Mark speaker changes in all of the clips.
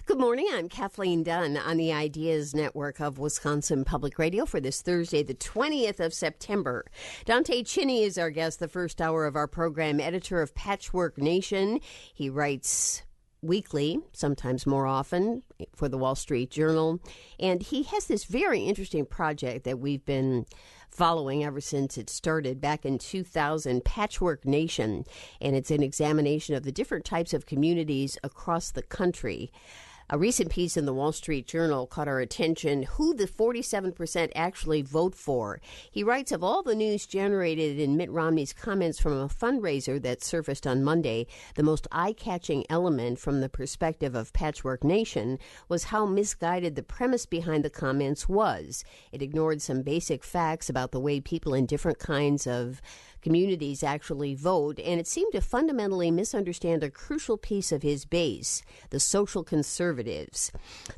Speaker 1: Good morning. I'm Kathleen Dunn on the Ideas Network of Wisconsin Public Radio for this Thursday, the 20th of September. Dante Chinni is our guest, the first hour of our program, editor of Patchwork Nation. He writes weekly, sometimes more often, for the Wall Street Journal. And he has this very interesting project that we've been following ever since it started back in 2000, Patchwork Nation. And it's an examination of the different types of communities across the country. A recent piece in the Wall Street Journal caught our attention, who the 47% actually vote for. He writes, of all the news generated in Mitt Romney's comments from a fundraiser that surfaced on Monday, the most eye-catching element from the perspective of Patchwork Nation was how misguided the premise behind the comments was. It ignored some basic facts about the way people in different kinds of communities actually vote, and it seemed to fundamentally misunderstand a crucial piece of his base, the social conservatives.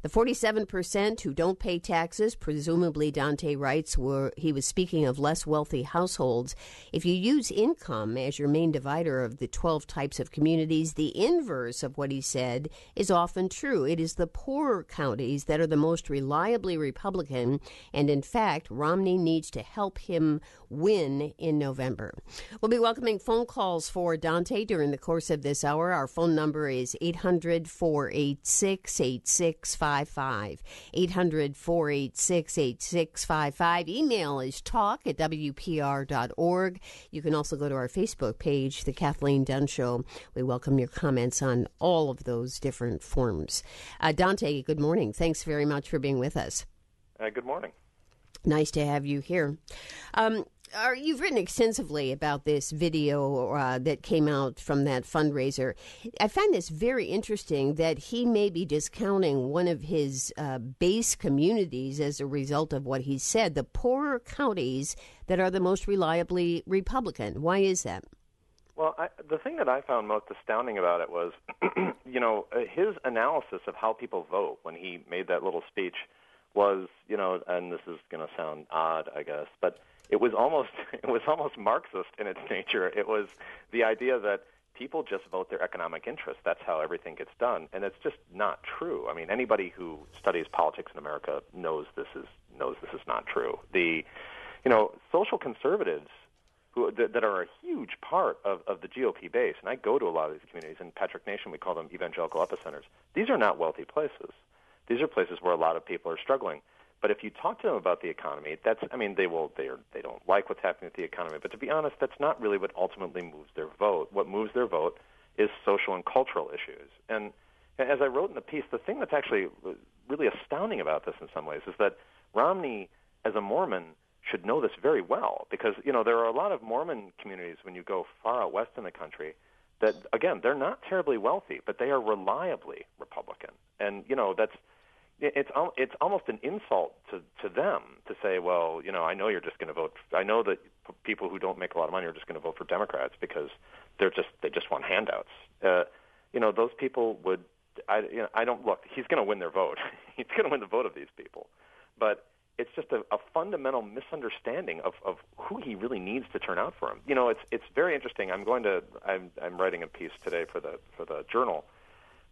Speaker 1: The 47% who don't pay taxes, presumably Dante writes, he was speaking of less wealthy households. If you use income as your main divider of the 12 types of communities, the inverse of what he said is often true. It is the poorer counties that are the most reliably Republican, and in fact, Romney needs to help him win in November. We'll be welcoming phone calls for Dante during the course of this hour. Our phone number is 800-486-8655. 800-486-8655. Email is talk@wpr.org. You can also go to our Facebook page, The Kathleen Dunn Show. We welcome your comments on all of those different forms. Dante, good morning. Thanks very much for being with us.
Speaker 2: Good morning.
Speaker 1: Nice to have you here. You've written extensively about this video that came out from that fundraiser. I find this very interesting that he may be discounting one of his base communities as a result of what he said, the poorer counties that are the most reliably Republican. Why is that?
Speaker 2: Well, the thing that I found most astounding about it was, his analysis of how people vote when he made that little speech was, and this is going to sound odd, I guess, but it was almost Marxist in its nature. It was the idea that people just vote their economic interest. That's how everything gets done, and it's just not true. I mean, anybody who studies politics in America knows this is not true. The social conservatives that are a huge part of the GOP base, and I go to a lot of these communities. In Patchwork Nation, we call them evangelical epicenters. These are not wealthy places. These are places where a lot of people are struggling. But if you talk to them about the economy, they don't like what's happening with the economy. But to be honest, that's not really what ultimately moves their vote. What moves their vote is social and cultural issues. And as I wrote in the piece, the thing that's actually really astounding about this in some ways is that Romney, as a Mormon, should know this very well, because there are a lot of Mormon communities when you go far out west in the country that, again, they're not terribly wealthy, but they are reliably Republican. And it's almost an insult to them to say, well, I know you're just going to vote. I know that people who don't make a lot of money are just going to vote for Democrats because they just want handouts. Those people would. I don't look. He's going to win their vote. He's going to win the vote of these people, but it's just a fundamental misunderstanding of who he really needs to turn out for him. It's very interesting. I'm writing a piece today for the Journal.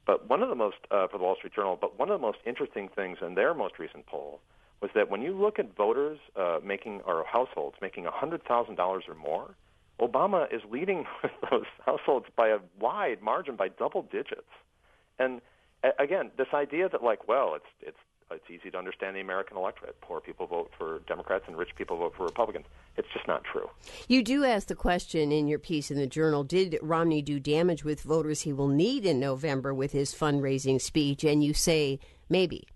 Speaker 2: But one of the most, for the Wall Street Journal, but one of the most interesting things in their most recent poll was that when you look at voters or households making $100,000 or more, Obama is leading with those households by a wide margin, by double digits. And again, this idea that it's easy to understand the American electorate. Poor people vote for Democrats and rich people vote for Republicans. It's just not true.
Speaker 1: You do ask the question in your piece in the Journal, did Romney do damage with voters he will need in November with his fundraising speech? And you say maybe.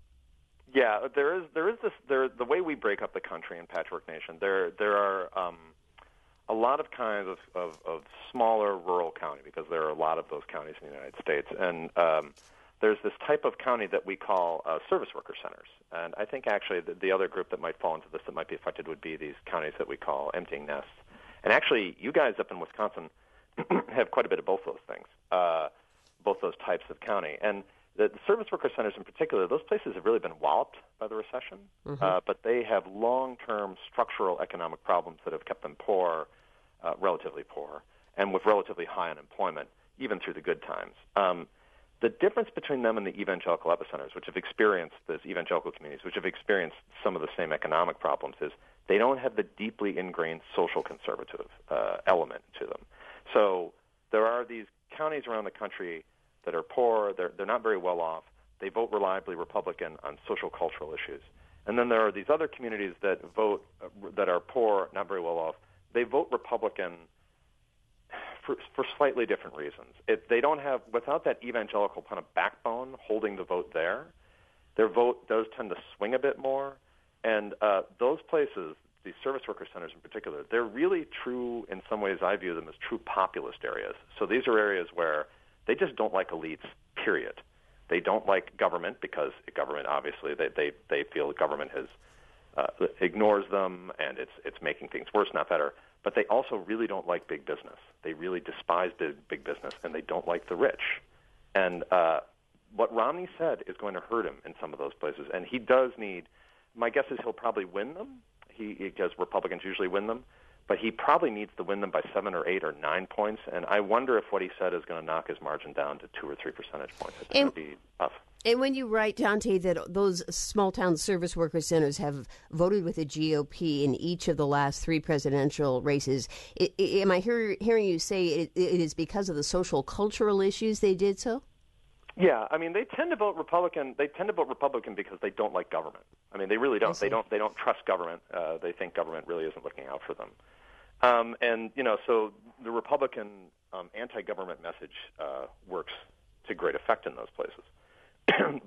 Speaker 2: Yeah, there is this. The way we break up the country in Patchwork Nation, there are a lot of kinds of smaller rural county, because there are a lot of those counties in the United States, and there's this type of county that we call service worker centers. And I think actually the other group that might fall into this that might be affected would be these counties that we call emptying nests. And actually, you guys up in Wisconsin have quite a bit of both those things, both those types of county. And the service worker centers in particular, those places have really been walloped by the recession, but they have long-term structural economic problems that have kept them poor, relatively poor, and with relatively high unemployment, even through the good times. The difference between them and the evangelical epicenters, which have experienced these evangelical communities, which have experienced some of the same economic problems, is they don't have the deeply ingrained social conservative element to them. So there are these counties around the country that are poor. They're not very well off. They vote reliably Republican on social cultural issues. And then there are these other communities that vote that are poor, not very well off. They vote Republican for slightly different reasons. They don't have, without that evangelical kind of backbone holding the vote there, their vote does tend to swing a bit more. And those places, these service worker centers in particular, they're really true, in some ways I view them as true populist areas. So these are areas where they just don't like elites, period. They don't like government because government, obviously, they feel the government has ignores them and it's making things worse, not better. But they also really don't like big business. They really despise big business, and they don't like the rich. And what Romney said is going to hurt him in some of those places. And he does need, my guess is he'll probably win them, because Republicans usually win them, but he probably needs to win them by 7 or 8 or 9 points. And I wonder if what he said is going to knock his margin down to 2 or 3 percentage points. It's going to be tough.
Speaker 1: And when you write, Dante, that those small-town service worker centers have voted with the GOP in each of the last 3 presidential races, am I hearing you say it is because of the social cultural issues they did so?
Speaker 2: Yeah, I mean, they tend to vote Republican. They tend to vote Republican because they don't like government. I mean, they really don't. They don't trust government. They think government really isn't looking out for them. And so the Republican anti-government message works to great effect in those places.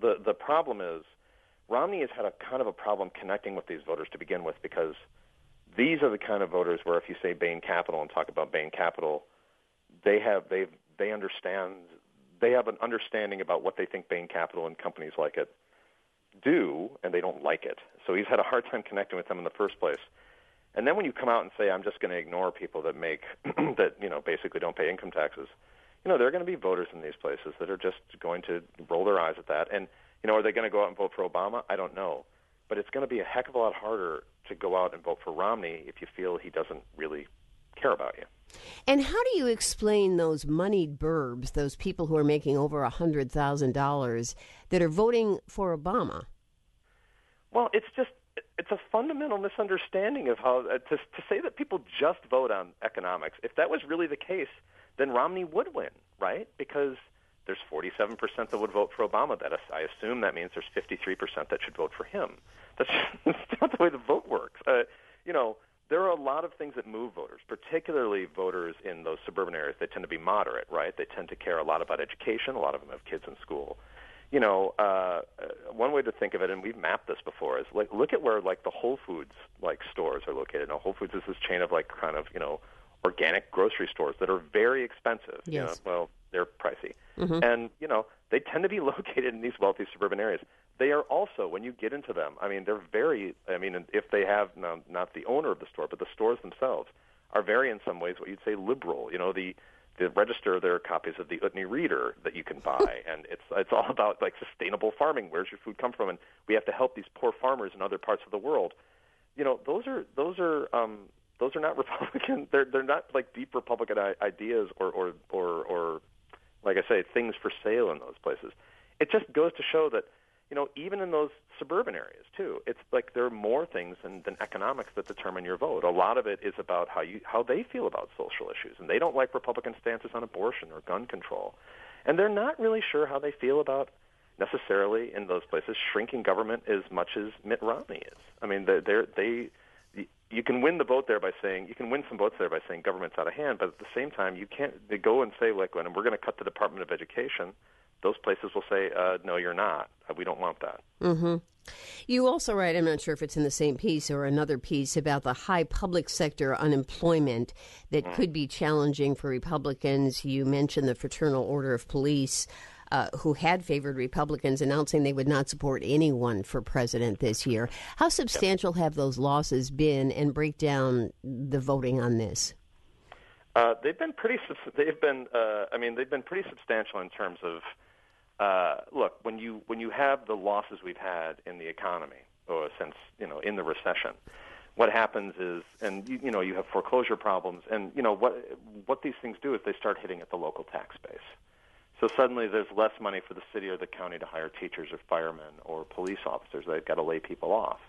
Speaker 2: The problem is Romney has had a kind of a problem connecting with these voters to begin with, because these are the kind of voters where if you say Bain Capital and talk about Bain Capital, they have an understanding about what they think Bain Capital and companies like it do, and they don't like it. So he's had a hard time connecting with them in the first place. And then when you come out and say, I'm just going to ignore people that make basically don't pay income taxes, there are going to be voters in these places that are just going to roll their eyes at that. And, are they going to go out and vote for Obama? I don't know. But it's going to be a heck of a lot harder to go out and vote for Romney if you feel he doesn't really care about you.
Speaker 1: And how do you explain those moneyed burbs, those people who are making over $100,000 that are voting for Obama?
Speaker 2: Well, it's a fundamental misunderstanding of how to say that people just vote on economics. If that was really the case, then Romney would win, right? Because there's 47% that would vote for Obama. I assume that means there's 53% that should vote for him. That's not the way the vote works. There are a lot of things that move voters, particularly voters in those suburban areas. They tend to be moderate, right? They tend to care a lot about education. A lot of them have kids in school. One way to think of it, and we've mapped this before, is look at where the Whole Foods stores are located. Now, Whole Foods is this chain of organic grocery stores that are very expensive.
Speaker 1: Yes.
Speaker 2: They're pricey.
Speaker 1: Mm-hmm.
Speaker 2: And, they tend to be located in these wealthy suburban areas. They are also, when you get into them, they're very, if they have, not the owner of the store, but the stores themselves are very, in some ways, what you'd say liberal. The register, there are copies of the Utne Reader that you can buy, and it's all about sustainable farming. Where's your food come from? And we have to help these poor farmers in other parts of the world. Those are not Republican. They're not deep Republican ideas or like I say, things for sale in those places. It just goes to show that even in those suburban areas too, it's there are more things than economics that determine your vote. A lot of it is about how they feel about social issues, and they don't like Republican stances on abortion or gun control, and they're not really sure how they feel about necessarily in those places shrinking government as much as Mitt Romney is. You can win the vote there by saying some votes there by saying government's out of hand, but at the same time you can't go and say when we're going to cut the Department of Education. Those places will say, no, you're not. We don't want that.
Speaker 1: Mm-hmm. You also write, I'm not sure if it's in the same piece or another piece, about the high public sector unemployment that could be challenging for Republicans. You mentioned the Fraternal Order of Police, who had favored Republicans, announcing they would not support anyone for president this year. How substantial have those losses been, and break down the voting on this?
Speaker 2: They've been pretty substantial in terms of. Look, when you have the losses we've had in the economy, or since in the recession, what happens is, and you have foreclosure problems, and what these things do is they start hitting at the local tax base. So suddenly there's less money for the city or the county to hire teachers or firemen or police officers. They've got to lay people off.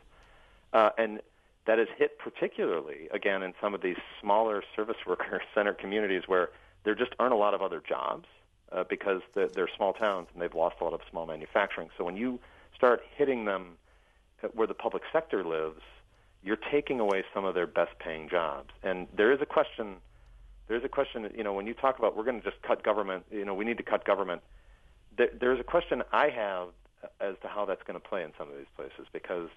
Speaker 2: And that is hit particularly, again, in some of these smaller service worker center communities where there just aren't a lot of other jobs because they're small towns and they've lost a lot of small manufacturing. So when you start hitting them where the public sector lives, you're taking away some of their best-paying jobs. And there is a question, when you talk about we're going to just cut government, we need to cut government, there's a question I have as to how that's going to play in some of these places because,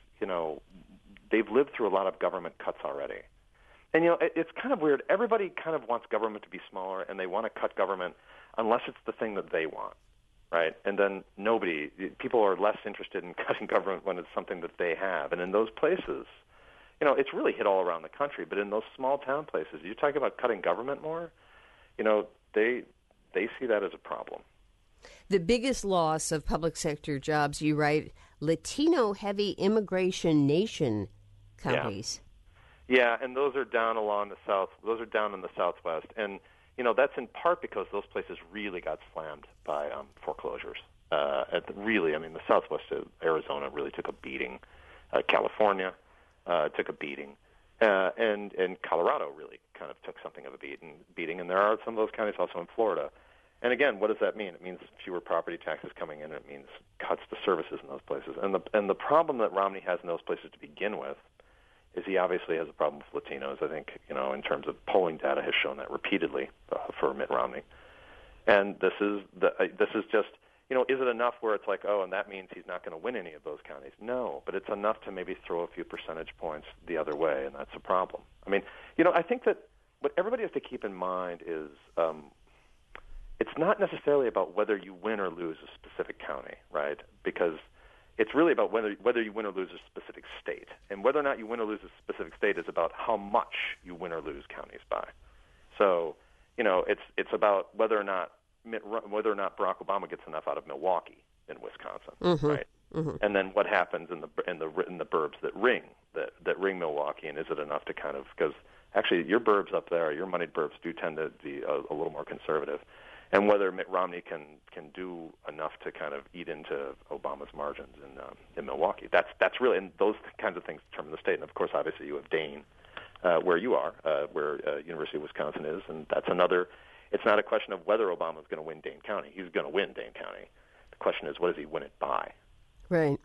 Speaker 2: they've lived through a lot of government cuts already. And, it's kind of weird. Everybody kind of wants government to be smaller, and they want to cut government unless it's the thing that they want, right? And then people are less interested in cutting government when it's something that they have. And in those places, it's really hit all around the country, but in those small town places, you're talking about cutting government more, they see that as a problem.
Speaker 1: The biggest loss of public sector jobs, you write, Latino-heavy immigration nation counties.
Speaker 2: Yeah, and those are down along the south. Those are down in the Southwest, and that's in part because those places really got slammed by foreclosures. The Southwest of Arizona really took a beating. California took a beating, and Colorado really kind of took something of a beating. And there are some of those counties also in Florida. And again, what does that mean? It means fewer property taxes coming in. It means cuts to services in those places. And the problem that Romney has in those places to begin with is he obviously has a problem with Latinos. I think, in terms of polling data has shown that repeatedly for Mitt Romney. And this is just, is it enough where it's like, and that means he's not going to win any of those counties? No, but it's enough to maybe throw a few percentage points the other way, and that's a problem. I think that what everybody has to keep in mind is it's not necessarily about whether you win or lose a specific county, right? Because it's really about whether you win or lose a specific state. And whether or not you win or lose a specific state is about how much you win or lose counties by. So, it's about whether or not Barack Obama gets enough out of Milwaukee in Wisconsin, right? Mm-hmm. And then what happens in the burbs that ring Milwaukee, and is it enough to kind of, because actually your burbs up there, your moneyed burbs do tend to be a little more conservative. And whether Mitt Romney can do enough to kind of eat into Obama's margins in Milwaukee. That's really, and those kinds of things determine the state. And of course, obviously, you have Dane, where you are, where University of Wisconsin is, and that's another. It's not a question of whether Obama's going to win Dane County. He's going to win Dane County. The question is, what does he win it by?
Speaker 1: Right.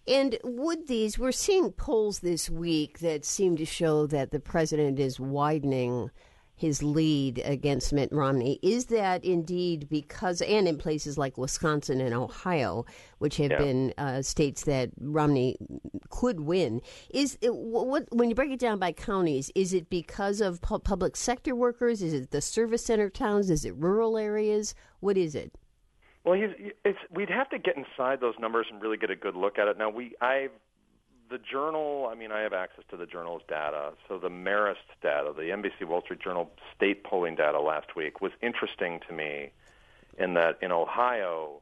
Speaker 1: And we're seeing polls this week that seem to show that the president is widening his lead against Mitt Romney. Is that indeed because, and in places like Wisconsin and Ohio, which have been states that Romney could win, when you break it down by counties, is it because of public sector workers? Is it the service center towns? Is it rural areas? What is it?
Speaker 2: Well, we'd have to get inside those numbers and really get a good look at it. Now, the Journal, I have access to the Journal's data. So the Marist data, the NBC Wall Street Journal state polling data last week was interesting to me in that in Ohio,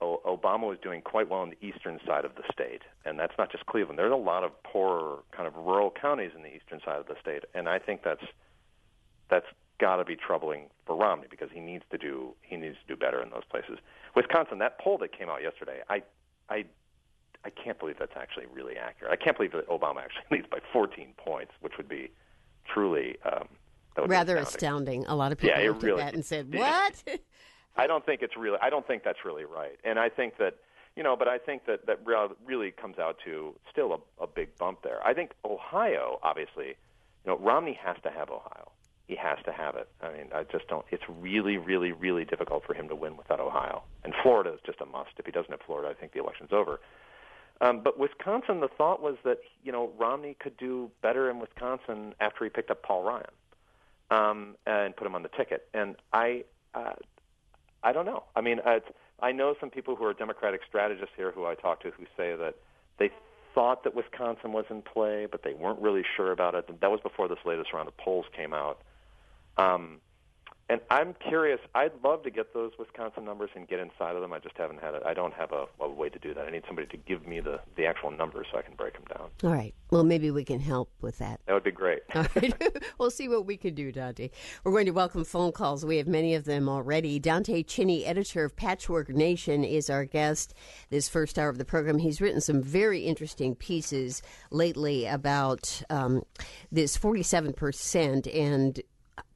Speaker 2: Obama was doing quite well on the eastern side of the state. And that's not just Cleveland. There's a lot of poorer kind of rural counties in the eastern side of the state. And I think that's got to be troubling for Romney because he needs to do better in those places. Wisconsin, that poll that came out yesterday, I can't believe that's actually really accurate. I can't believe that Obama actually leads by 14 points, which would be truly
Speaker 1: rather astounding. A lot of people looked at that and said, "What?"
Speaker 2: I don't think that's really right. And I think that but I think that really comes out to still a big bump there. I think Ohio, obviously, Romney has to have Ohio. He has to have it. I just don't. It's really, really, really difficult for him to win without Ohio. And Florida is just a must. If he doesn't have Florida, I think the election's over. But Wisconsin, the thought was that Romney could do better in Wisconsin after he picked up Paul Ryan and put him on the ticket. And I don't know. I know some people who are Democratic strategists here who I talk to who say that they thought that Wisconsin was in play, but they weren't really sure about it. That was before this latest round of polls came out. And I'm curious. I'd love to get those Wisconsin numbers and get inside of them. I just haven't had it. I don't have a way to do that. I need somebody to give me the actual numbers so I can break them down.
Speaker 1: All right. Well, maybe we can help with that.
Speaker 2: That would be great.
Speaker 1: All right. We'll see what we can do, Dante. We're going to welcome phone calls. We have many of them already. Dante Chinni, editor of Patchwork Nation, is our guest this first hour of the program. He's written some very interesting pieces lately about this 47% and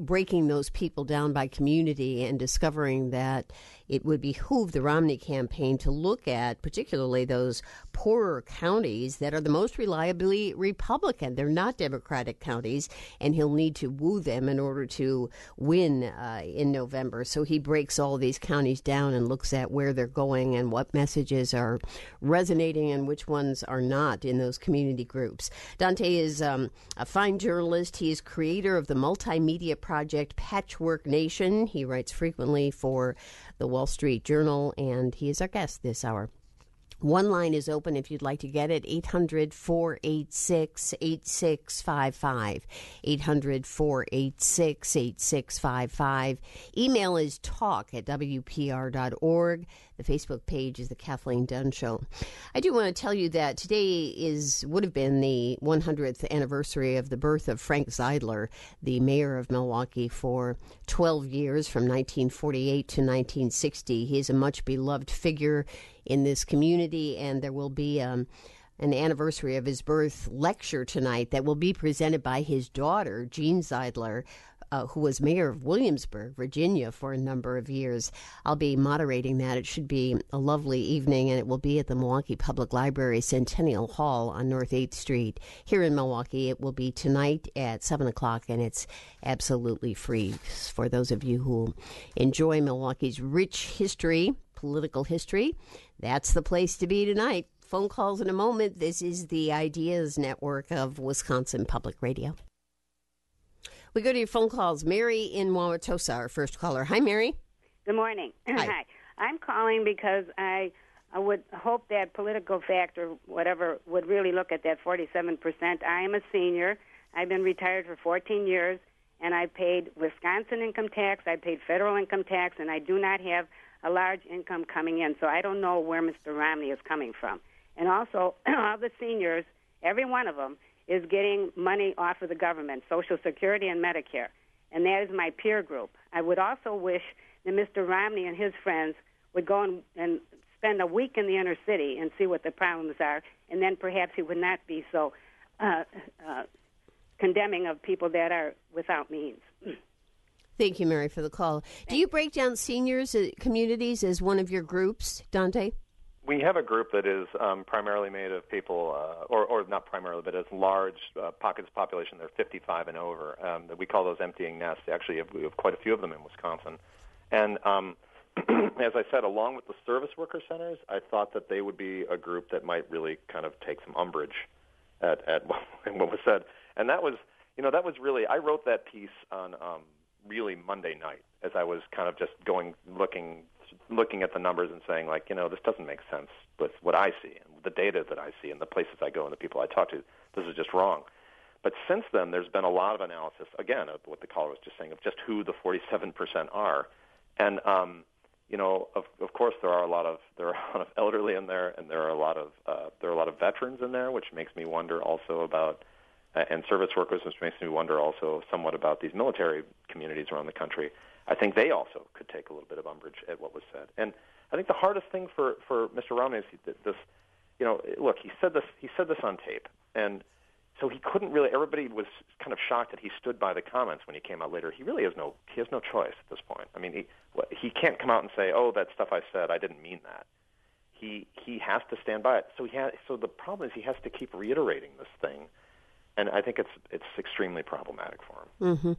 Speaker 1: breaking those people down by community and discovering that it would behoove the Romney campaign to look at particularly those poorer counties that are the most reliably Republican. They're not Democratic counties, and he'll need to woo them in order to win in November. So he breaks all these counties down and looks at where they're going and what messages are resonating and which ones are not in those community groups. Dante is a fine journalist. He is creator of the multimedia project Patchwork Nation. He writes frequently for the Wall Street Journal, and he is our guest this hour. One line is open if you'd like to get it, 800-486-8655, 800-486-8655. Email is talk@wpr.org. The Facebook page is The Kathleen Dunn Show. I do want to tell you that today would have been the 100th anniversary of the birth of Frank Zeidler, the mayor of Milwaukee for 12 years, from 1948 to 1960. He is a much beloved figure in this community, and there will be an anniversary of his birth lecture tonight that will be presented by his daughter, Jean Zeidler, who was mayor of Williamsburg, Virginia, for a number of years. I'll be moderating that. It should be a lovely evening, and it will be at the Milwaukee Public Library Centennial Hall on North 8th Street here in Milwaukee. It will be tonight at 7 o'clock, and it's absolutely free for those of you who enjoy Milwaukee's rich history, political history. That's the place to be tonight. Phone calls in a moment. This is the Ideas Network of Wisconsin Public Radio. We go to your phone calls. Mary in Wauwatosa, our first caller. Hi, Mary.
Speaker 3: Good morning.
Speaker 1: Hi.
Speaker 3: I'm calling because I would hope that Political Fact or whatever would really look at that 47%. I am a senior. I've been retired for 14 years, and I paid Wisconsin income tax, I paid federal income tax, and I do not have a large income coming in, so I don't know where Mr. Romney is coming from. And also, all the seniors, every one of them, is getting money off of the government, Social Security and Medicare, and that is my peer group. I would also wish that Mr. Romney and his friends would go and spend a week in the inner city and see what the problems are, and then perhaps he would not be so condemning of people that are without means.
Speaker 1: Thank you, Mary, for the call. Do you break down seniors communities as one of your groups, Dante?
Speaker 2: We have a group that is primarily made of people, or not primarily, but as large pockets of population. They're 55 and over. That we call those emptying nests. Actually, we have quite a few of them in Wisconsin. And as I said, along with the service worker centers, I thought that they would be a group that might really kind of take some umbrage at what was said. And that was really, I wrote that piece on really Monday night as I was kind of just looking at the numbers and saying, like, this doesn't make sense with what I see and the data that I see and the places I go and the people I talk to. This is just wrong. But since then, there's been a lot of analysis, again, of what the caller was just saying, of just who the 47% are. And, of course, there are a lot of elderly in there, and there are a lot of veterans in there, which makes me wonder also about, and service workers, which makes me wonder also somewhat about these military communities around the country. I think they also could take a little bit of umbrage at what was said. And I think the hardest thing for Mr. Romney is this, look, he said this on tape, and so he couldn't really, everybody was kind of shocked that he stood by the comments when he came out later. He really has no choice at this point. I mean, he can't come out and say, oh, that stuff I said, I didn't mean that. He has to stand by it. So the problem is he has to keep reiterating this thing, and I think it's extremely problematic for him.
Speaker 1: Mm-hmm.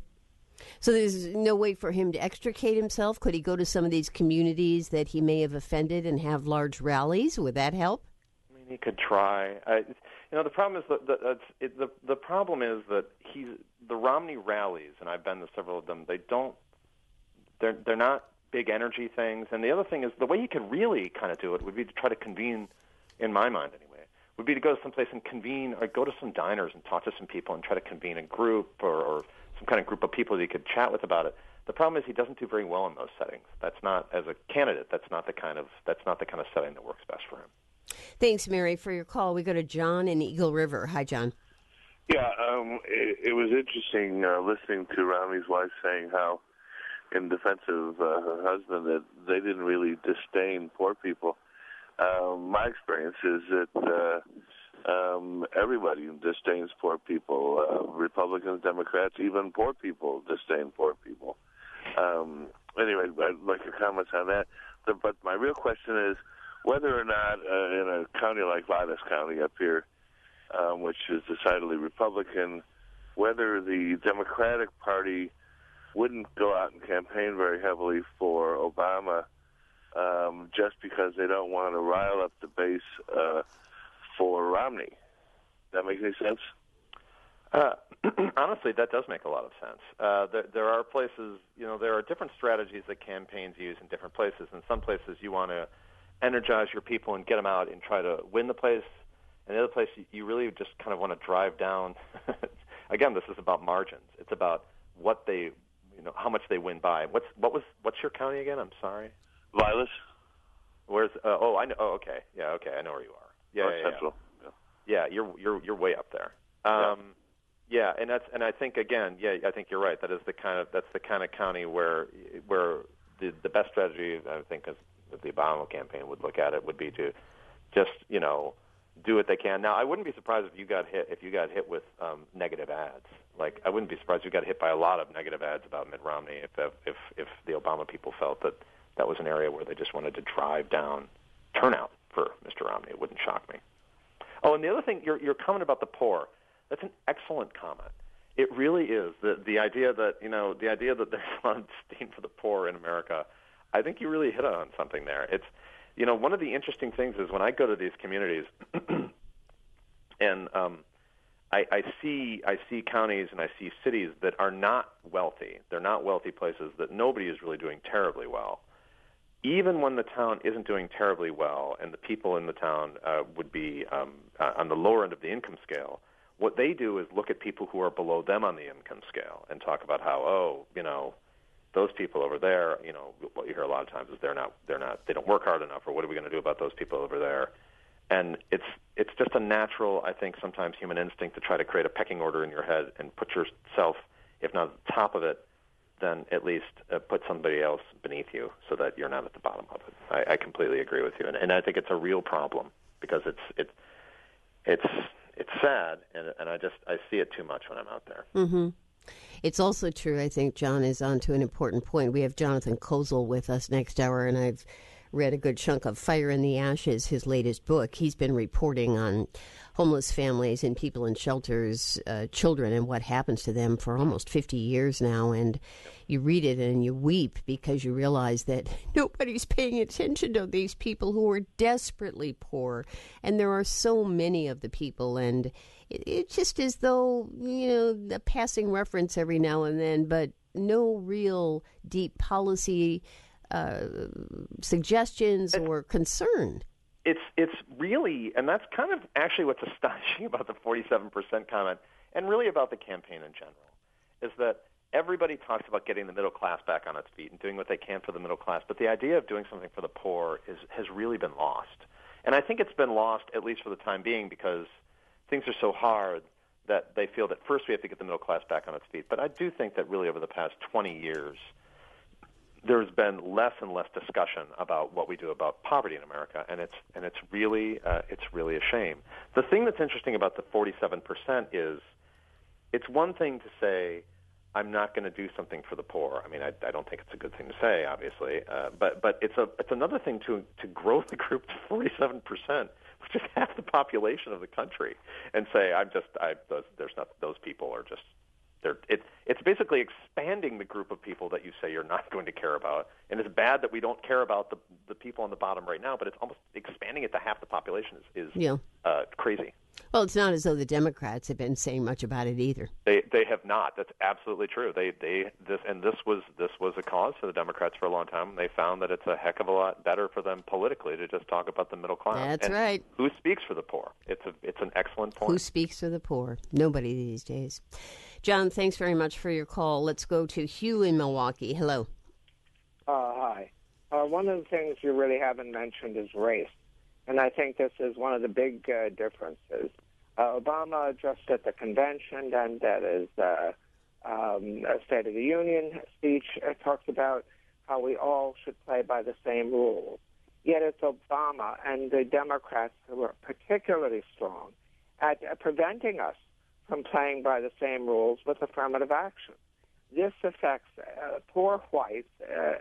Speaker 1: So there's no way for him to extricate himself? Could he go to some of these communities that he may have offended and have large rallies? Would that help?
Speaker 2: I mean, he could try. The problem is the problem is that the Romney rallies, and I've been to several of them. They're not big energy things. And the other thing is the way he could really kind of do it would be to try to convene, in my mind anyway, would be to go to some place and convene, or go to some diners and talk to some people and try to convene a group or some kind of group of people that he could chat with about it. The problem is he doesn't do very well in those settings. That's not, as a candidate, that's not the kind of setting that works best for him.
Speaker 1: Thanks, Mary, for your call. We go to John in Eagle River. Hi, John.
Speaker 4: Yeah, it was interesting listening to Romney's wife saying how, in defense of her husband, that they didn't really disdain poor people. My experience is that everybody disdains poor people. Republicans, Democrats, even poor people disdain poor people. Anyway, I'd like your comments on that. But my real question is whether or not in a county like Vilas County up here, which is decidedly Republican, whether the Democratic Party wouldn't go out and campaign very heavily for Obama just because they don't want to rile up the base for Romney. That make any sense?
Speaker 2: Honestly, that does make a lot of sense. There are places, there are different strategies that campaigns use in different places. In some places, you want to energize your people and get them out and try to win the place. And the other place, you really just kind of want to drive down. Again, this is about margins. It's about what they, how much they win by. What's your county again? I'm sorry.
Speaker 4: Vilas.
Speaker 2: Where's? I know. Oh, okay. Yeah. Okay. I know where you are. Yeah.
Speaker 4: Central.
Speaker 2: Yeah. You're way up there. Yeah, and I think again, I think you're right. That's the kind of county where the best strategy, I think, as the Obama campaign would look at it, would be to just do what they can. Now, I wouldn't be surprised if you got hit with negative ads. Like, I wouldn't be surprised if you got hit by a lot of negative ads about Mitt Romney if the Obama people felt that was an area where they just wanted to drive down turnout for Mr. Romney. It wouldn't shock me. Oh, and the other thing, your comment about the poor. That's an excellent comment. It really is. The idea that there's a lot of disdain for the poor in America, I think you really hit on something there. It's, one of the interesting things is when I go to these communities and I see counties and I see cities that are not wealthy. They're not wealthy places that nobody is really doing terribly well. Even when the town isn't doing terribly well and the people in the town would be on the lower end of the income scale, what they do is look at people who are below them on the income scale and talk about how, those people over there, what you hear a lot of times is they don't work hard enough, or what are we going to do about those people over there? And it's just a natural, I think, sometimes human instinct to try to create a pecking order in your head and put yourself, if not at the top of it, then at least put somebody else beneath you so that you're not at the bottom of it. I completely agree with you, and I think it's a real problem because it's sad, and I see it too much when I'm out there.
Speaker 1: Mm-hmm. It's also true, I think John is on to an important point. We have Jonathan Kozel with us next hour, and I've read a good chunk of Fire in the Ashes, his latest book. He's been reporting on homeless families and people in shelters, children, and what happens to them for almost 50 years now. And you read it and you weep because you realize that nobody's paying attention to these people who are desperately poor. And there are so many of the people, and it's just as though, a passing reference every now and then, but no real deep policy suggestions or concern.
Speaker 2: It's really, and that's kind of actually what's astonishing about the 47% comment, and really about the campaign in general, is that everybody talks about getting the middle class back on its feet and doing what they can for the middle class, but the idea of doing something for the poor has really been lost. And I think it's been lost, at least for the time being, because things are so hard that they feel that first we have to get the middle class back on its feet. But I do think that really over the past 20 years, there's been less and less discussion about what we do about poverty in America, and it's really a shame. The thing that's interesting about the 47% is, it's one thing to say, I'm not going to do something for the poor. I mean, I don't think it's a good thing to say, obviously, but it's another thing to grow the group to 47%, which is half the population of the country, and say those people are just. It's basically expanding the group of people that you say you're not going to care about. And it's bad that we don't care about the people on the bottom right now, but it's almost expanding it to half the population is crazy.
Speaker 1: Well, it's not as though the Democrats have been saying much about it either.
Speaker 2: They have not. That's absolutely true. This was a cause for the Democrats for a long time. They found that it's a heck of a lot better for them politically to just talk about the middle class.
Speaker 1: That's right.
Speaker 2: Who speaks for the poor? It's an excellent point.
Speaker 1: Who speaks for the poor? Nobody these days. John, thanks very much for your call. Let's go to Hugh in Milwaukee. Hello.
Speaker 5: Hi. One of the things you really haven't mentioned is race, and I think this is one of the big differences. Obama addressed at the convention, and that is a State of the Union speech talks about how we all should play by the same rules. Yet it's Obama and the Democrats who are particularly strong at preventing us from playing by the same rules with affirmative action. This affects poor whites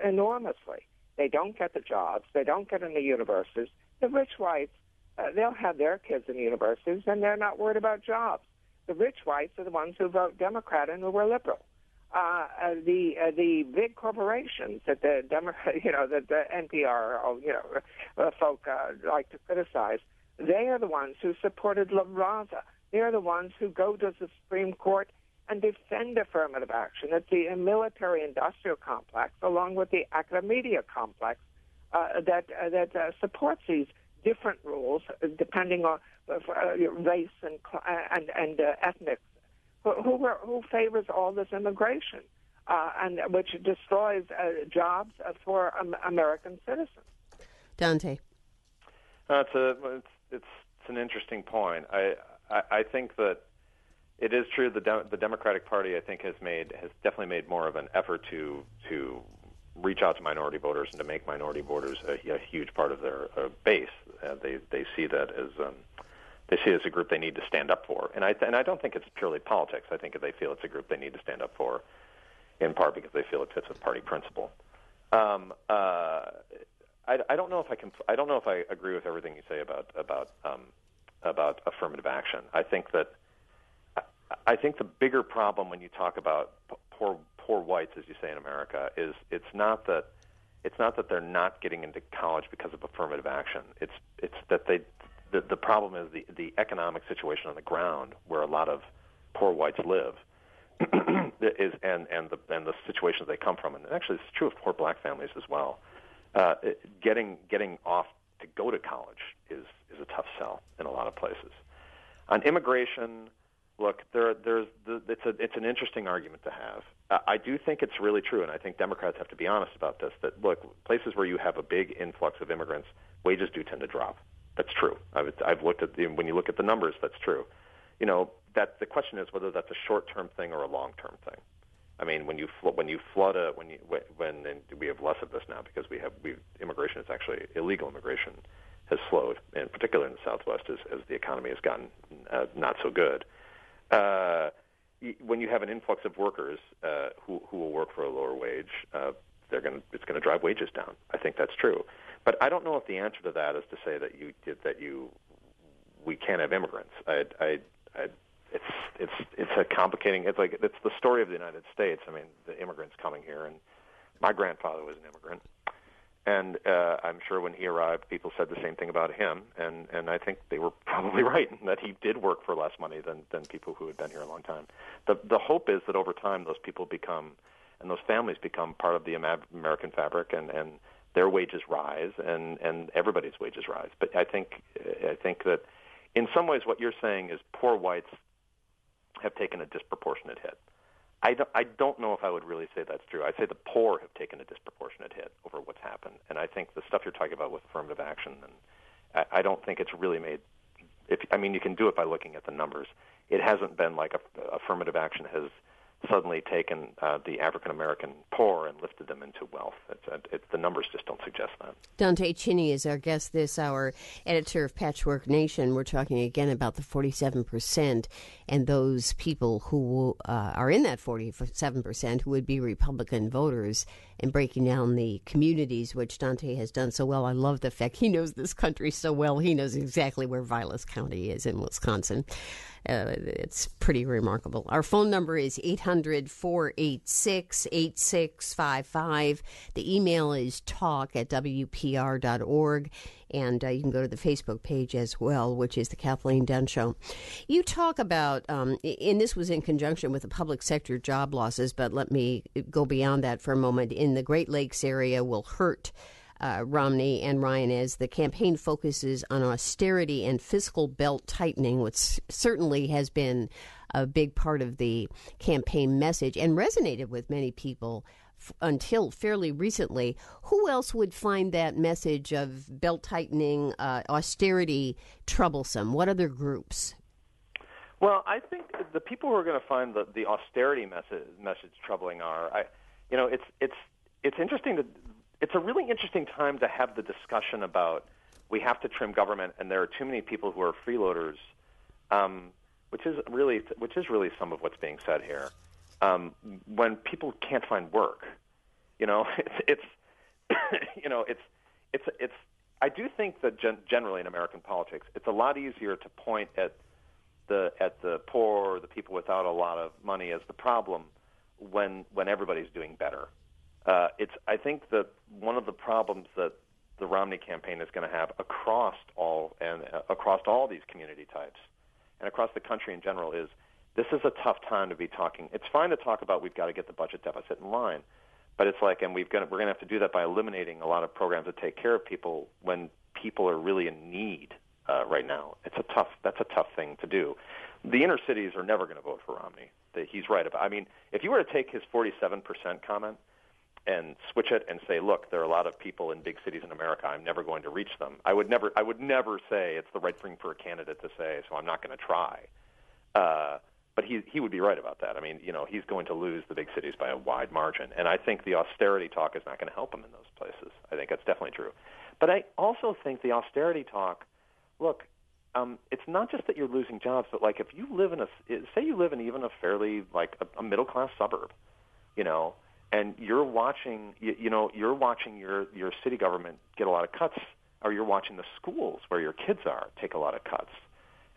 Speaker 5: enormously. They don't get the jobs. They don't get in the universities. The rich whites, they'll have their kids in universities, and they're not worried about jobs. The rich whites are the ones who vote Democrat and who were liberal. The big corporations that the NPR folk like to criticize, they are the ones who supported La Raza. They are the ones who go to the Supreme Court and defend affirmative action. It's the military-industrial complex, along with the academia complex, that supports these different rules depending on race and ethnic. Who favors all this immigration, and which destroys jobs for American citizens.
Speaker 1: Dante.
Speaker 2: It's an interesting point. I think that it is true the Democratic Party, I think, has definitely made more of an effort to reach out to minority voters and to make minority voters a huge part of their base. They see that as they see it as a group they need to stand up for, and I don't think it's purely politics. I think they feel it's a group they need to stand up for, in part because they feel it fits with party principle. I don't know if I can. I don't know if I agree with everything you say about affirmative action. I think the bigger problem when you talk about poor whites, as you say in America, is it's not that they're not getting into college because of affirmative action. It's that the problem is the economic situation on the ground where a lot of poor whites live is and the situations they come from, and actually it's true of poor black families as well. Getting off to go to college is a tough sell in a lot of places. On immigration, look, it's an interesting argument to have. I do think it's really true, and I think Democrats have to be honest about this, that, look, places where you have a big influx of immigrants, wages do tend to drop. That's true. I've looked at when you look at the numbers, that's true. That the question is whether that's a short-term thing or a long-term thing. I mean, when we have less of this now because immigration is actually illegal immigration has slowed, and particularly in the Southwest as the economy has gotten not so good. When you have an influx of workers who will work for a lower wage, it's going to drive wages down. I think that's true, but I don't know if the answer to that is to say that we can't have immigrants. It's a complicating. It's the story of the United States. I mean, the immigrants coming here, and my grandfather was an immigrant, and I'm sure when he arrived, people said the same thing about him, and I think they were probably right in that he did work for less money than people who had been here a long time. The hope is that over time those people become, and those families become part of the American fabric, and their wages rise, and everybody's wages rise. But I think that in some ways what you're saying is poor whites have taken a disproportionate hit. I don't know if I would really say that's true. I'd say the poor have taken a disproportionate hit over what's happened, and I think the stuff you're talking about with affirmative action, and I don't think it's really made. You can do it by looking at the numbers. It hasn't been like affirmative action has suddenly taken the African American poor and lifted them into wealth. The numbers just don't suggest that.
Speaker 1: Dante Chinni is our guest this hour, editor of Patchwork Nation. We're talking again about the 47% and those people who are in that 47% who would be Republican voters, and breaking down the communities, which Dante has done so well. I love the fact he knows this country so well. He knows exactly where Vilas County is in Wisconsin. It's pretty remarkable. Our phone number is 800-486-8655. The email is talk@wpr.org. And you can go to the Facebook page as well, which is The Kathleen Dunn Show. You talk about, and this was in conjunction with the public sector job losses, but let me go beyond that for a moment. In the Great Lakes area will hurt Romney and Ryan as the campaign focuses on austerity and fiscal belt tightening, which certainly has been a big part of the campaign message and resonated with many people until fairly recently. Who else would find that message of belt-tightening, austerity troublesome? What other groups?
Speaker 2: Well, I think the people who are going to find the austerity message troubling are, it's interesting it's a really interesting time to have the discussion about we have to trim government and there are too many people who are freeloaders, which is really some of what's being said here. When people can't find work, it's I do think that generally in American politics, it's a lot easier to point at the poor, the people without a lot of money as the problem when everybody's doing better. I think that one of the problems that the Romney campaign is going to have across all these community types and across the country in general is this is a tough time to be talking. It's fine to talk about we've got to get the budget deficit in line, but it's like, and we're going to have to do that by eliminating a lot of programs that take care of people when people are really in need right now. That's a tough thing to do. The inner cities are never going to vote for Romney. He's right about. I mean, if you were to take his 47% comment and switch it and say, look, there are a lot of people in big cities in America, I'm never going to reach them. I would never say it's the right thing for a candidate to say, so I'm not going to try. But he would be right about that. I mean, he's going to lose the big cities by a wide margin. And I think the austerity talk is not going to help him in those places. I think that's definitely true. But I also think the austerity talk, look, it's not just that you're losing jobs, but like if you live say you live in even a fairly like a middle-class suburb, and you're watching, you're watching your city government get a lot of cuts, or you're watching the schools where your kids are take a lot of cuts,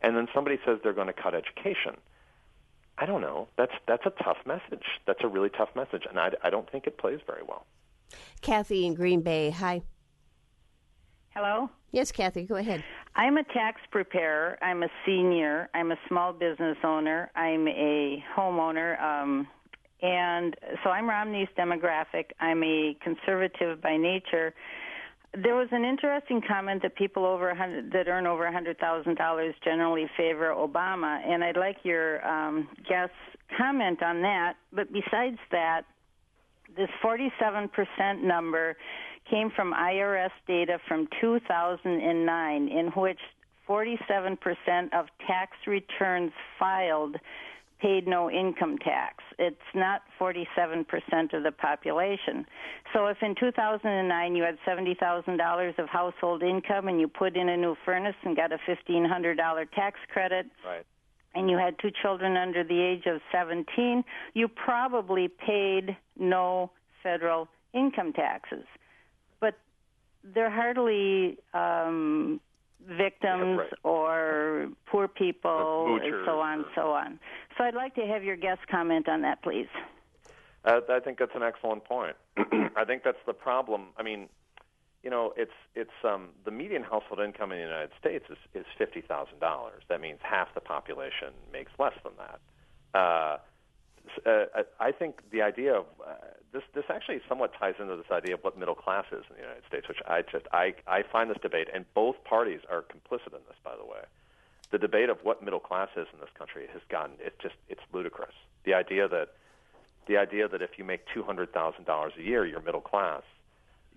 Speaker 2: and then somebody says they're going to cut education. I don't know. That's a tough message. That's a really tough message, and I don't think it plays very well.
Speaker 1: Kathy in Green Bay, hi.
Speaker 6: Hello?
Speaker 1: Yes, Kathy, go ahead.
Speaker 6: I'm a tax preparer. I'm a senior. I'm a small business owner. I'm a homeowner. And so I'm Romney's demographic. I'm a conservative by nature. There was an interesting comment that people that earn over $100,000 generally favor Obama, and I'd like your guest's comment on that. But besides that, this 47% number came from IRS data from 2009, in which 47% of tax returns filed paid no income tax. It's not 47% of the population. So if in 2009 you had $70,000 of household income and you put in a new furnace and got a $1,500 tax credit,
Speaker 2: right,
Speaker 6: and you had two children under the age of 17, you probably paid no federal income taxes. But they're hardly victims or poor people, and so on, so on. So I'd like to have your guest comment on that, please.
Speaker 2: I think that's an excellent point. I think that's the problem. I mean, it's the median household income in the United States is $50,000. That means half the population makes less than that. I think the idea of this actually somewhat ties into this idea of what middle class is in the United States, which I find this debate, and both parties are complicit in this, by the way. The debate of what middle class is in this country has gotten it's ludicrous. The idea that if you make $200,000 a year, you're middle class.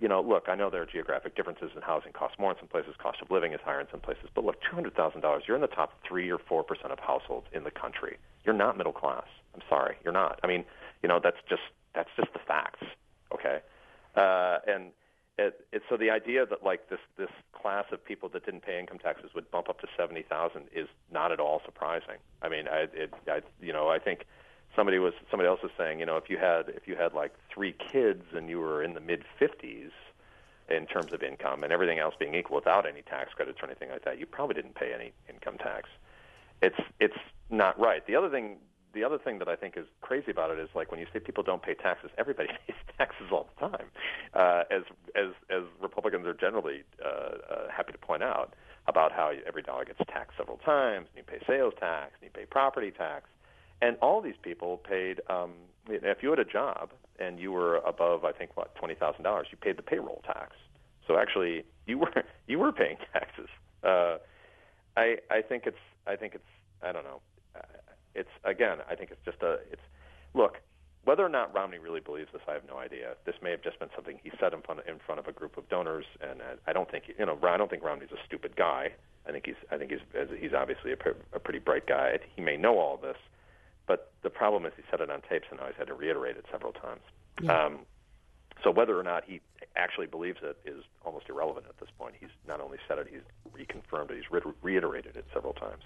Speaker 2: Look, I know there are geographic differences in housing costs more in some places, cost of living is higher in some places, but look, $200,000, you're in the top 3 or 4% of households in the country. You're not middle class. I'm sorry, you're not. I mean, that's just the facts, okay? So the idea that like this class of people that didn't pay income taxes would bump up to 70,000 is not at all surprising. I mean, I think somebody else was saying, if you had like 3 kids and you were in the mid 50s in terms of income and everything else being equal without any tax credits or anything like that, you probably didn't pay any income tax. It's not right. The other thing that I think is crazy about it is like when you say people don't pay taxes, everybody pays taxes all the time, as Republicans are generally happy to point out about how every dollar gets taxed several times, and you pay sales tax, and you pay property tax, and all these people paid. If you had a job and you were above, I think, $20,000, you paid the payroll tax. So actually, you were paying taxes. I think it's I don't know. It's again, I think it's just look. Whether or not Romney really believes this, I have no idea. This may have just been something he said in front of a group of donors, and I don't think I don't think Romney's a stupid guy. I think he's obviously a pretty bright guy. He may know all this, but the problem is he said it on tapes, and now he's had to reiterate it several times. Yeah. So whether or not he actually believes it is almost irrelevant at this point. He's not only said it, he's reconfirmed it, he's reiterated it several times.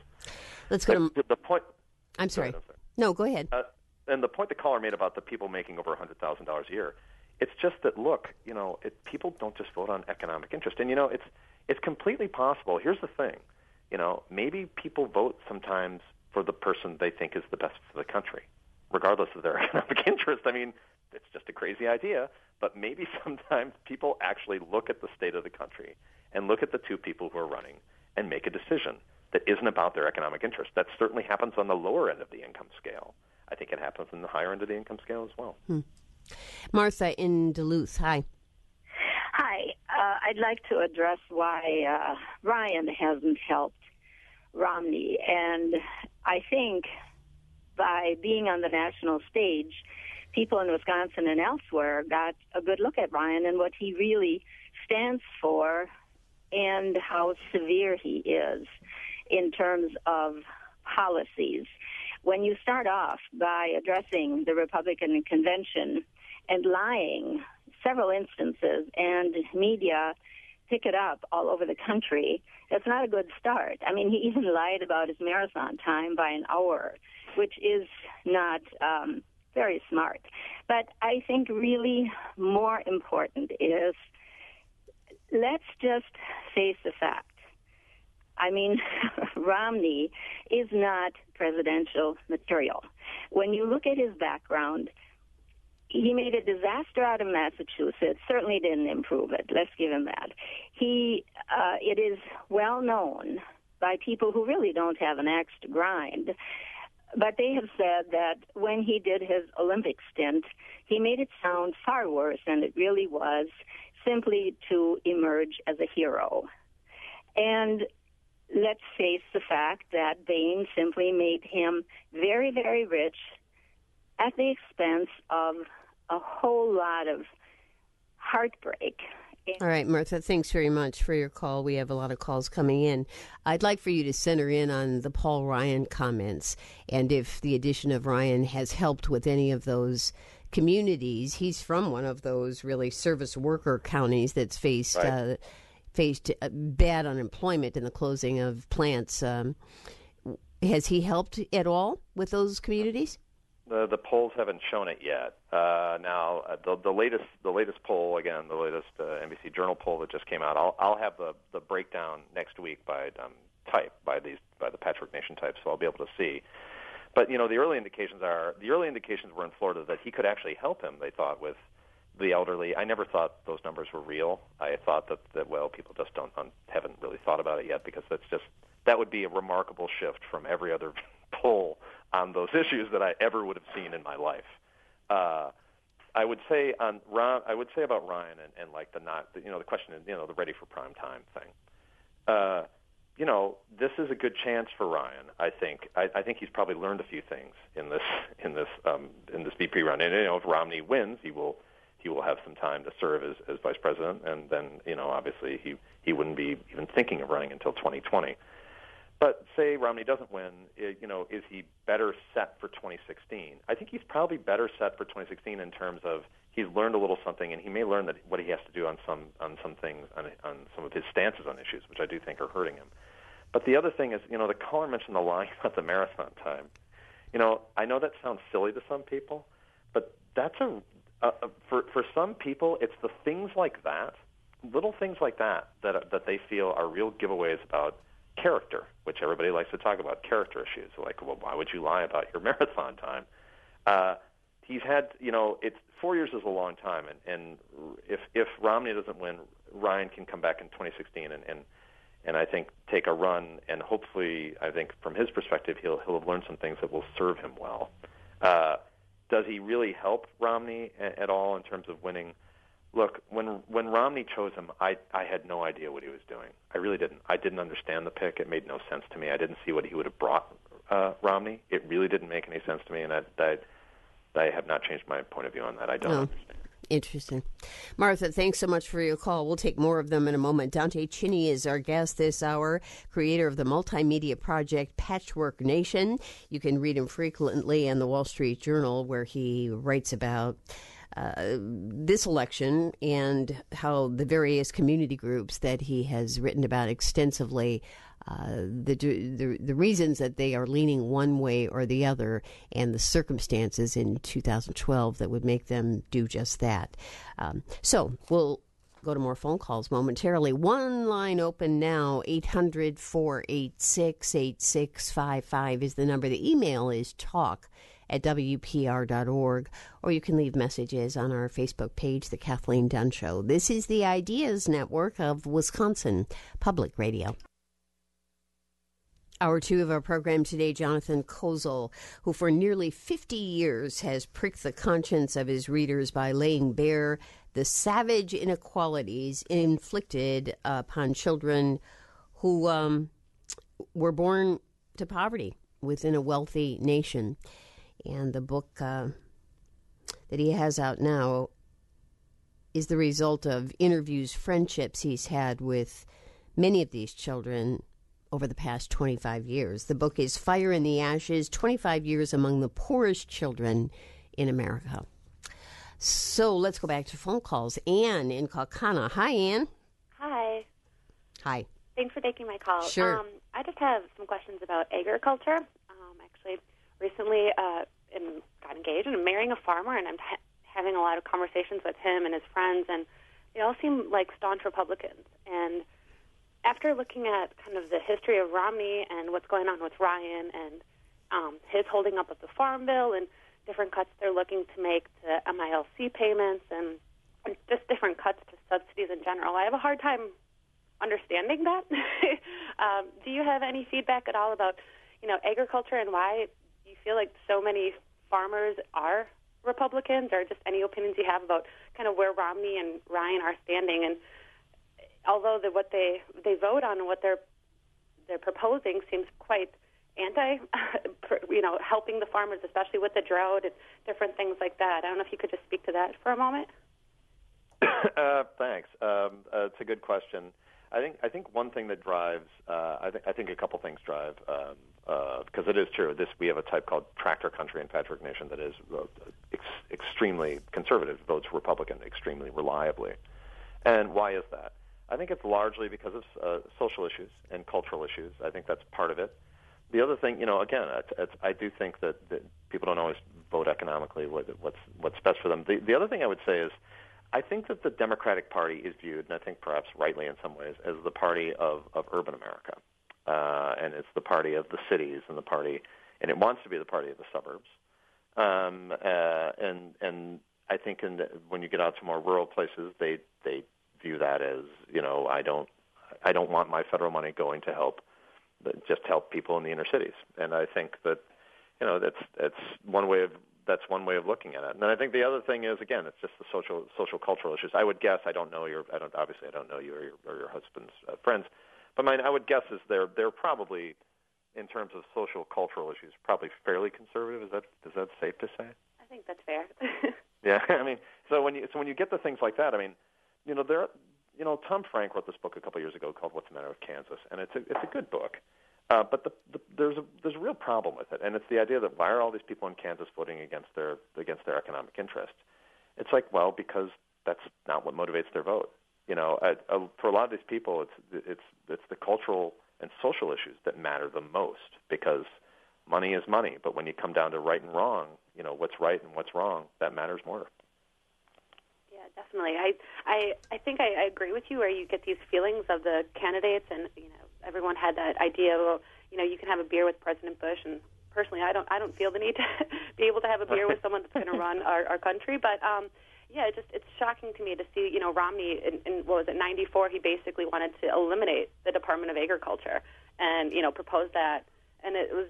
Speaker 1: Let's go to
Speaker 2: the point.
Speaker 1: I'm sorry. No, go ahead.
Speaker 2: And the point the caller made about the people making over $100,000 a year, it's just that, look, people don't just vote on economic interest. And, it's completely possible. Here's the thing. Maybe people vote sometimes for the person they think is the best for the country, regardless of their economic interest. I mean, it's just a crazy idea, but maybe sometimes people actually look at the state of the country and look at the two people who are running and make a decision that isn't about their economic interest. That certainly happens on the lower end of the income scale. I think it happens in the higher end of the income scale as well.
Speaker 1: Martha in Duluth, hi.
Speaker 7: Hi. I'd like to address why Ryan hasn't helped Romney. And I think by being on the national stage, people in Wisconsin and elsewhere got a good look at Ryan and what he really stands for and how severe he is in terms of policies. When you start off by addressing the Republican convention and lying, several instances, and media pick it up all over the country, that's not a good start. I mean, he even lied about his marathon time by an hour, which is not very smart. But I think really more important is let's just face the fact. I mean, Romney is not presidential material. When you look at his background, he made a disaster out of Massachusetts, certainly didn't improve it. Let's give him that. It is well known by people who really don't have an axe to grind, but they have said that when he did his Olympic stint, he made it sound far worse than it really was, simply to emerge as a hero. And let's face the fact that Bain simply made him very, very rich at the expense of a whole lot of heartbreak.
Speaker 1: All right, Martha, thanks very much for your call. We have a lot of calls coming in. I'd like for you to center in on the Paul Ryan comments, and if the addition of Ryan has helped with any of those communities. He's from one of those really service worker counties that's faced bad unemployment in the closing of plants. Has he helped at all with those communities?
Speaker 2: The polls haven't shown it yet. Now, the latest poll, again, the latest NBC Journal poll that just came out. I'll have the breakdown next week by type, by the Patchwork Nation type, so I'll be able to see. But the early indications were in Florida that he could actually help him. They thought with the elderly. I never thought those numbers were real. I thought that people just haven't really thought about it yet, because that would be a remarkable shift from every other poll on those issues that I ever would have seen in my life. I would say about Ryan and like the question is, the ready for prime time thing. This is a good chance for Ryan. I think he's probably learned a few things in this VP run. And if Romney wins, he will have some time to serve as vice president, and then obviously he wouldn't be even thinking of running until 2020. But say Romney doesn't win, is he better set for 2016? I think he's probably better set for 2016 in terms of he's learned a little something, and he may learn that what he has to do on some things, on some of his stances on issues, which I do think are hurting him. But the other thing is, the caller mentioned the line about the marathon time. I know that sounds silly to some people, but that's for some people, it's the things like that, little things like that they feel are real giveaways about character, which everybody likes to talk about, character issues. Like, well, why would you lie about your marathon time? He's had, it's 4 years is a long time, and if Romney doesn't win, Ryan can come back in 2016 and I think take a run, and hopefully, I think from his perspective, he'll have learned some things that will serve him well. Does he really help Romney at all in terms of winning? Look, when Romney chose him, I had no idea what he was doing. I really didn't. I didn't understand the pick. It made no sense to me. I didn't see what he would have brought Romney. It really didn't make any sense to me, and I have not changed my point of view on that. I don't understand.
Speaker 1: Interesting. Martha, thanks so much for your call. We'll take more of them in a moment. Dante Chinni is our guest this hour, creator of the multimedia project Patchwork Nation. You can read him frequently in the Wall Street Journal, where he writes about this election and how the various community groups that he has written about extensively, the reasons that they are leaning one way or the other, and the circumstances in 2012 that would make them do just that. So we'll go to more phone calls momentarily. One line open now, 800-486-8655 is the number. The email is talk@WPR.org, or you can leave messages on our Facebook page, The Kathleen Dunn Show. This is the Ideas Network of Wisconsin Public Radio. Hour 2 of our program today, Jonathan Kozol, who for nearly 50 years has pricked the conscience of his readers by laying bare the savage inequalities inflicted upon children who were born to poverty within a wealthy nation. And the book that he has out now is the result of interviews, friendships he's had with many of these children over the past 25 years. The book is Fire in the Ashes, 25 Years Among the Poorest Children in America. So let's go back to phone calls. Anne in Kaukauna. Hi, Anne.
Speaker 8: Hi.
Speaker 1: Hi.
Speaker 8: Thanks for taking my call.
Speaker 1: Sure.
Speaker 8: I just have some questions about agriculture. Actually, recently got engaged and I'm marrying a farmer, and I'm having a lot of conversations with him and his friends, and they all seem like staunch Republicans. And after looking at kind of the history of Romney and what's going on with Ryan and his holding up of the Farm Bill and different cuts they're looking to make to MILC payments and just different cuts to subsidies in general, I have a hard time understanding that. Do you have any feedback at all about, agriculture and why you feel like so many farmers are Republicans, or just any opinions you have about kind of where Romney and Ryan are standing? And although what they vote on and what they're proposing seems quite anti, helping the farmers, especially with the drought and different things like that. I don't know if you could just speak to that for a moment.
Speaker 2: Thanks. It's a good question. I think one thing that drives, I think a couple things drive, because it is true. We have a type called tractor country in Patchwork Nation that is extremely conservative, votes Republican extremely reliably. And why is that? I think it's largely because of social issues and cultural issues. I think that's part of it. The other thing, again, I do think that people don't always vote economically what's best for them. The other thing I would say is, I think that the Democratic Party is viewed, and I think perhaps rightly in some ways, as the party of urban America, and it's the party of the cities, and and it wants to be the party of the suburbs. And I think when you get out to more rural places, they view that as, I don't want my federal money going to help people in the inner cities. And I think that, that's one way of looking at it. And then I think the other thing is, again, it's just the social cultural issues. I would guess, I don't know you or your husband's friends, but I would guess is they're probably, in terms of social cultural issues, probably fairly conservative. Is that safe to say?
Speaker 8: I think that's fair.
Speaker 2: Yeah, so when you get to things like that, Tom Frank wrote this book a couple years ago called What's the Matter with Kansas, and it's a good book. But there's a real problem with it, and it's the idea that why are all these people in Kansas voting against their economic interests? It's like, well, because that's not what motivates their vote. For a lot of these people, it's the cultural and social issues that matter the most, because money is money. But when you come down to right and wrong, what's right and what's wrong, that matters more.
Speaker 8: Yeah, definitely. I think I agree with you, where you get these feelings of the candidates, and everyone had that idea of, you can have a beer with President Bush, and personally, I don't feel the need to be able to have a beer with someone that's going to run our country. But it's shocking to me to see, Romney in what was it, 94? He basically wanted to eliminate the Department of Agriculture, and proposed that, and it was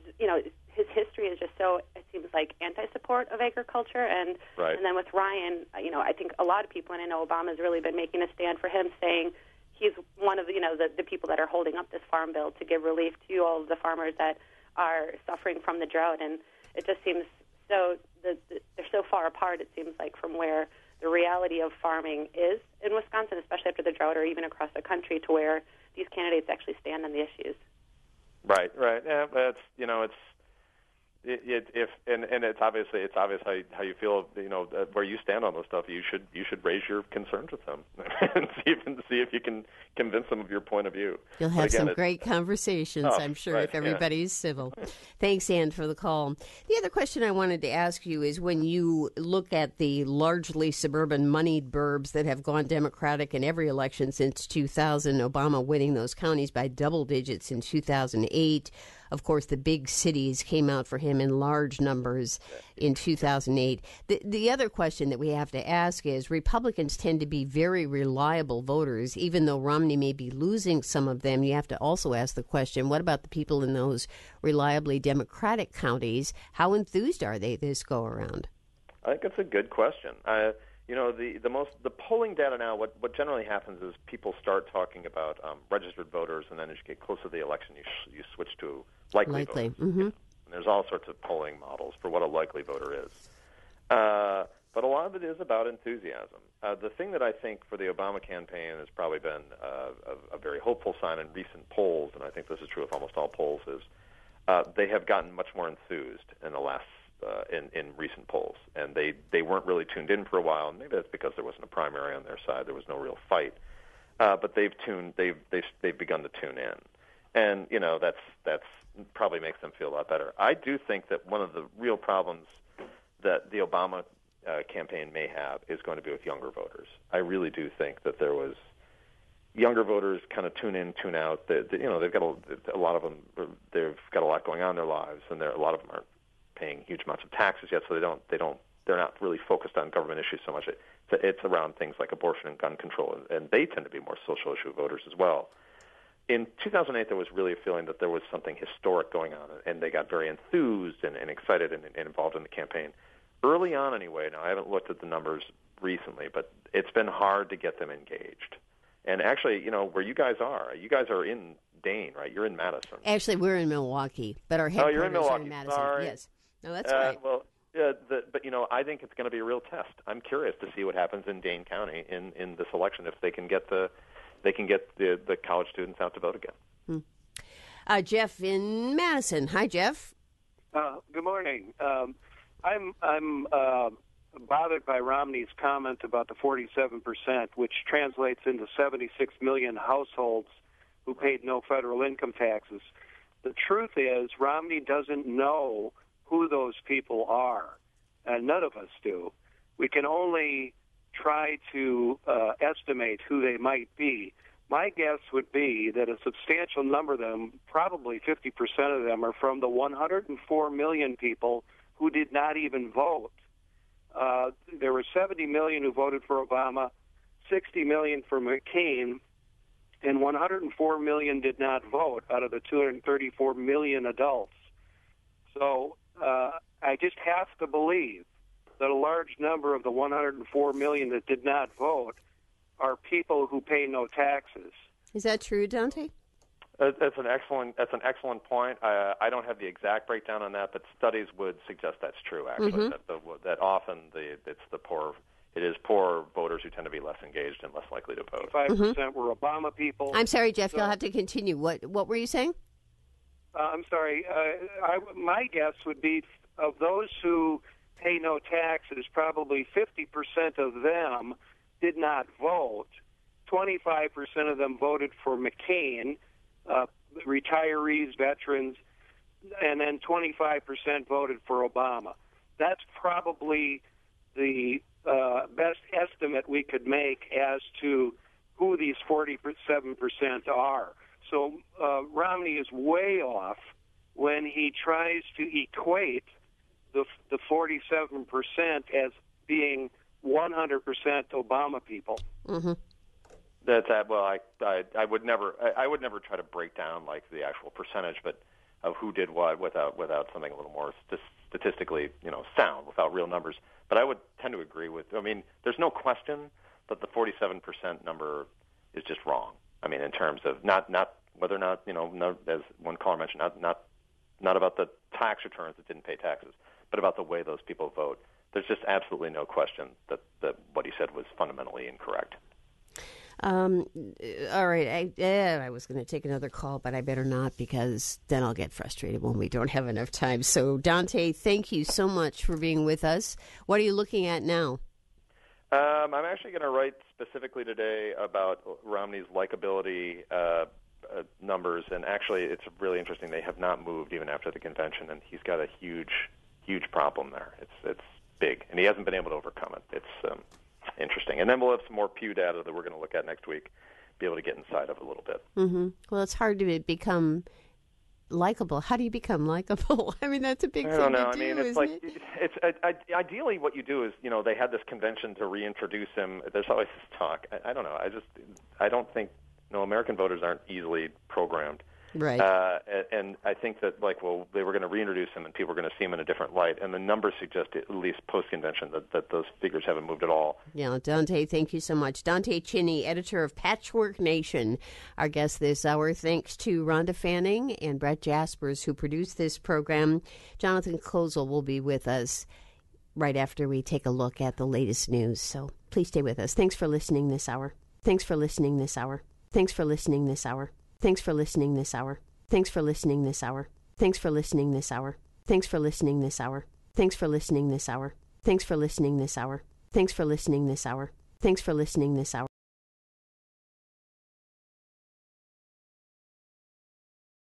Speaker 8: his history is just so, it seems like, anti-support of agriculture, and
Speaker 2: right.
Speaker 8: And then with Ryan, I think a lot of people, and I know Obama's really been making a stand for him, saying he's one of the people that are holding up this farm bill to give relief to all of the farmers that are suffering from the drought, and it just seems so they're so far apart. It seems like from where the reality of farming is in Wisconsin, especially after the drought, or even across the country, to where these candidates actually stand on the issues.
Speaker 2: Right. Yeah, it's it's obvious how you feel. Where you stand on this stuff. You should raise your concerns with them and see if you can convince them of your point of view.
Speaker 1: You'll have some great conversations, I'm sure,
Speaker 2: right,
Speaker 1: if everybody's civil. Thanks, Ann, for the call. The other question I wanted to ask you is, when you look at the largely suburban moneyed burbs that have gone Democratic in every election since 2000, Obama winning those counties by double digits in 2008. Of course, the big cities came out for him in large numbers in 2008. The other question that we have to ask is, Republicans tend to be very reliable voters. Even though Romney may be losing some of them, you have to also ask the question, what about the people in those reliably Democratic counties? How enthused are they this go around?
Speaker 2: I think it's a good question. The polling data now, what generally happens is people start talking about registered voters, and then as you get closer to the election, you switch to likely voters.
Speaker 1: Mm-hmm.
Speaker 2: And there's all sorts of polling models for what a likely voter is. But a lot of it is about enthusiasm. The thing that I think for the Obama campaign has probably been a very hopeful sign in recent polls, and I think this is true of almost all polls, is they have gotten much more enthused in the last in recent polls, and they weren't really tuned in for a while. And maybe that's because there wasn't a primary on their side; there was no real fight. But they've begun to tune in, and that's probably makes them feel a lot better. I do think that one of the real problems that the Obama campaign may have is going to be with younger voters. I really do think that there was younger voters kind of tune in, tune out. They've got a lot of them. They've got a lot going on in their lives, and a lot of them aren't paying huge amounts of taxes yet, so they're not really focused on government issues so much. It's around things like abortion and gun control, and they tend to be more social issue voters as well. In 2008, there was really a feeling that there was something historic going on, and they got very enthused and excited and involved in the campaign. Early on, anyway, now I haven't looked at the numbers recently, but it's been hard to get them engaged. And actually, where you guys are in Dane, right? You're in Madison.
Speaker 1: Actually, we're in Milwaukee, but our headquarters
Speaker 2: you're in Milwaukee.
Speaker 1: are in Madison.
Speaker 2: Sorry.
Speaker 1: Yes. No, that's right.
Speaker 2: But I think it's going to be a real test. I'm curious to see what happens in Dane County in this election, if they can get the college students out to vote again.
Speaker 1: Jeff in Madison. Hi, Jeff.
Speaker 9: Good morning. I'm bothered by Romney's comment about the 47%, which translates into 76 million households who paid no federal income taxes. The truth is, Romney doesn't know who those people are, and none of us do. We can only try to estimate who they might be. My guess would be that a substantial number of them, probably 50% of them, are from the 104 million people who did not even vote. There were 70 million who voted for Obama, 60 million for McCain, and 104 million did not vote out of the 234 million adults. So I just have to believe that a large number of the 104 million that did not vote are people who pay no taxes.
Speaker 1: Is that true, Dante?
Speaker 2: That's an excellent point. I don't have the exact breakdown on that, but studies would suggest that's true. Actually, that often it is poor voters who tend to be less engaged and less likely to vote.
Speaker 9: 5% were Obama people.
Speaker 1: I'm sorry, Jeff. You'll have to continue. What were you saying?
Speaker 9: I'm sorry. My guess would be of those who pay no taxes, probably 50% of them did not vote. 25% of them voted for McCain. Retirees, veterans, and then 25% voted for Obama. That's probably the best estimate we could make as to who these 47% are. So Romney is way off when he tries to equate the 47% as being 100% Obama people.
Speaker 1: Mm-hmm.
Speaker 2: That's well. I would never try to break down like the actual percentage, but of who did what without something a little more statistically sound, without real numbers. But I would tend to agree with. I mean, there's no question that the 47% number is just wrong. I mean, in terms of not whether or not as one caller mentioned, not not about the tax returns that didn't pay taxes, but about the way those people vote. There's just absolutely no question that what he said was fundamentally incorrect.
Speaker 1: All right. I was going to take another call, but I better not, because then I'll get frustrated when we don't have enough time. So, Dante, thank you so much for being with us. What are you looking at now?
Speaker 2: I'm actually going to write specifically today about Romney's likability numbers, and actually it's really interesting. They have not moved even after the convention, and he's got a huge problem there. It's big, and he hasn't been able to overcome it. It's interesting. And then we'll have some more Pew data that we're going to look at next week, be able to get inside of it a little bit.
Speaker 1: Mm-hmm. Well, it's hard to become likable. How do you become likable? I mean, that's a big thing to do.
Speaker 2: I mean, it's like ideally what you do is, they had this convention to reintroduce him. There's always this talk. I don't know. I don't think American voters aren't easily programmed.
Speaker 1: Right.
Speaker 2: And I think that, they were going to reintroduce him and people were going to see him in a different light. And the numbers suggest, at least post-convention, that those figures haven't moved at all.
Speaker 1: Yeah, Dante, thank you so much. Dante Chinni, editor of Patchwork Nation, our guest this hour. Thanks to Rhonda Fanning and Brett Jaspers, who produced this program. Jonathan Kozel will be with us right after we take a look at the latest news. So please stay with us. Thanks for listening this hour. Thanks for listening this hour. Thanks for listening this hour. Thanks for listening this hour. Thanks for listening this hour. Thanks for listening this hour. Thanks for listening this hour. Thanks for listening this hour. Thanks for listening this hour. Thanks for listening this hour. Thanks for listening this hour.